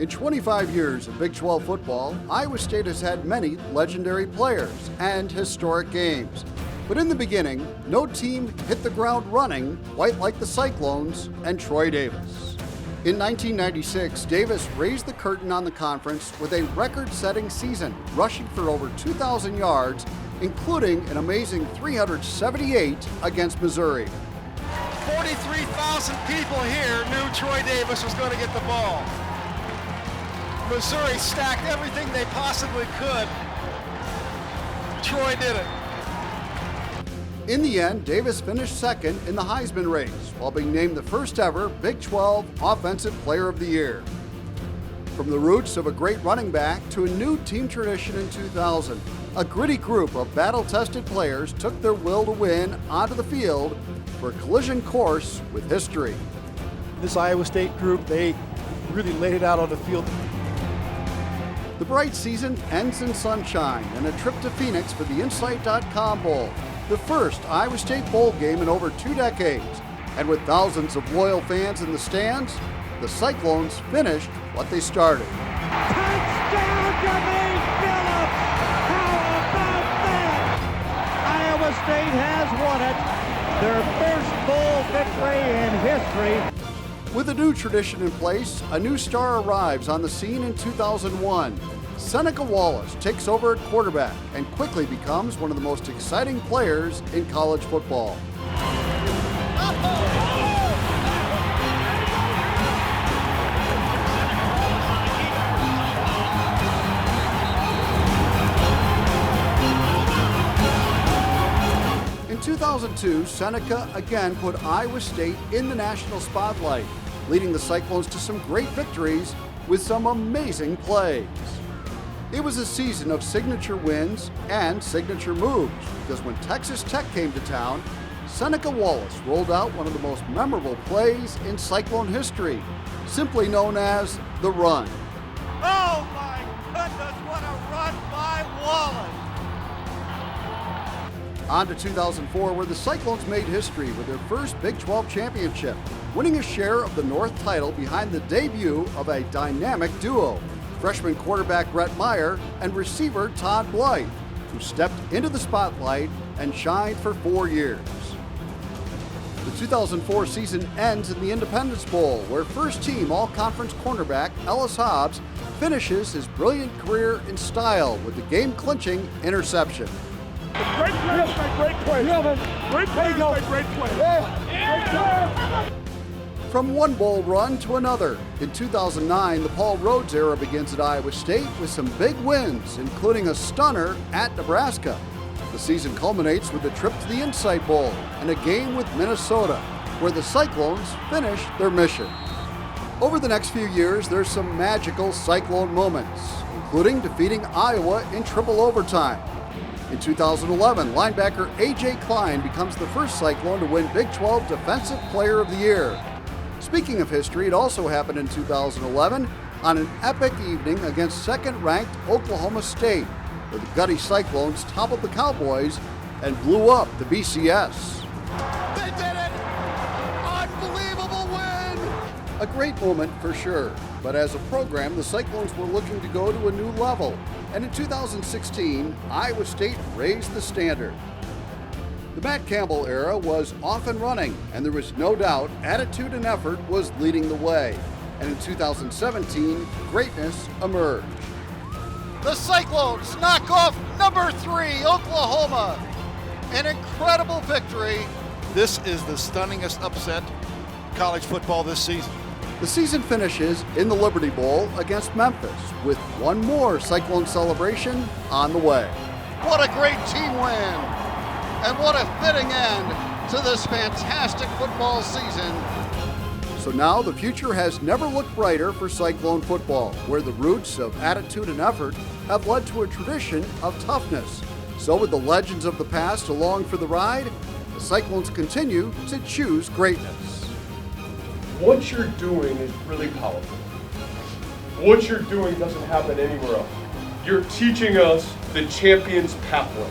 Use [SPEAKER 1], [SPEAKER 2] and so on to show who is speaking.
[SPEAKER 1] In 25 years of Big 12 football, Iowa State has had many legendary players and historic games. But in the beginning, no team hit the ground running quite like the Cyclones and Troy Davis. In 1996, Davis raised the curtain on the conference with a record-setting season, rushing for over 2,000 yards, including an amazing 378 against Missouri.
[SPEAKER 2] 43,000 people here knew Troy Davis was going to get the ball. Missouri stacked everything they possibly could. Troy did it.
[SPEAKER 1] In the end, Davis finished second in the Heisman race, while being named the first ever Big 12 Offensive Player of the Year. From the roots of a great running back to a new team tradition in 2000, a gritty group of battle-tested players took their will to win onto the field for a collision course with history.
[SPEAKER 3] This Iowa State group, they really laid it out on the field.
[SPEAKER 1] The bright season ends in sunshine and a trip to Phoenix for the Insight.com Bowl, the first Iowa State bowl game in over 2 decades. And with thousands of loyal fans in the stands, the Cyclones finished what they started.
[SPEAKER 4] Touchdown, Jermaine Phillips! How about that? Iowa State has won it. Their first bowl victory in history.
[SPEAKER 1] With a new tradition in place, a new star arrives on the scene in 2001. Seneca Wallace takes over at quarterback and quickly becomes one of the most exciting players in college football. In 2002, Seneca again put Iowa State in the national spotlight, leading the Cyclones to some great victories with some amazing plays. It was a season of signature wins and signature moves, because when Texas Tech came to town, Seneca Wallace rolled out one of the most memorable plays in Cyclone history, simply known as the run.
[SPEAKER 4] Oh my goodness, what a run by Wallace!
[SPEAKER 1] On to 2004, where the Cyclones made history with their first Big 12 championship, winning a share of the North title behind the debut of a dynamic duo, freshman quarterback Brett Meyer and receiver Todd Blythe, who stepped into the spotlight and shined for 4 years. The 2004 season ends in the Independence Bowl, where first-team all-conference cornerback Ellis Hobbs finishes his brilliant career in style with the game-clinching interception.
[SPEAKER 5] Great play, great play. Great play, great play.
[SPEAKER 1] From one bowl run to another, in 2009, the Paul Rhodes era begins at Iowa State with some big wins, including a stunner at Nebraska. The season culminates with a trip to the Insight Bowl and a game with Minnesota, where the Cyclones finish their mission. Over the next few years, there's some magical Cyclone moments, including defeating Iowa in triple overtime. In 2011, linebacker A.J. Klein becomes the first Cyclone to win Big 12 Defensive Player of the Year. Speaking of history, it also happened in 2011 on an epic evening against second-ranked Oklahoma State, where the gutty Cyclones toppled the Cowboys and blew up the BCS.
[SPEAKER 2] They did it! Unbelievable win!
[SPEAKER 1] A great moment for sure, but as a program, the Cyclones were looking to go to a new level, and in 2016, Iowa State raised the standard. The Matt Campbell era was off and running, and there was no doubt attitude and effort was leading the way. And in 2017, greatness emerged.
[SPEAKER 2] The Cyclones knock off number 3, Oklahoma. An incredible victory. This is the stunningest upset in college football this season.
[SPEAKER 1] The season finishes in the Liberty Bowl against Memphis, with one more Cyclone celebration on the way.
[SPEAKER 2] What a great team win! And what a fitting end to this fantastic football season.
[SPEAKER 1] So now the future has never looked brighter for Cyclone football, where the roots of attitude and effort have led to a tradition of toughness. So with the legends of the past along for the ride, the Cyclones continue to choose greatness.
[SPEAKER 5] What you're doing is really powerful. What you're doing doesn't happen anywhere else. You're teaching us the champion's pathway.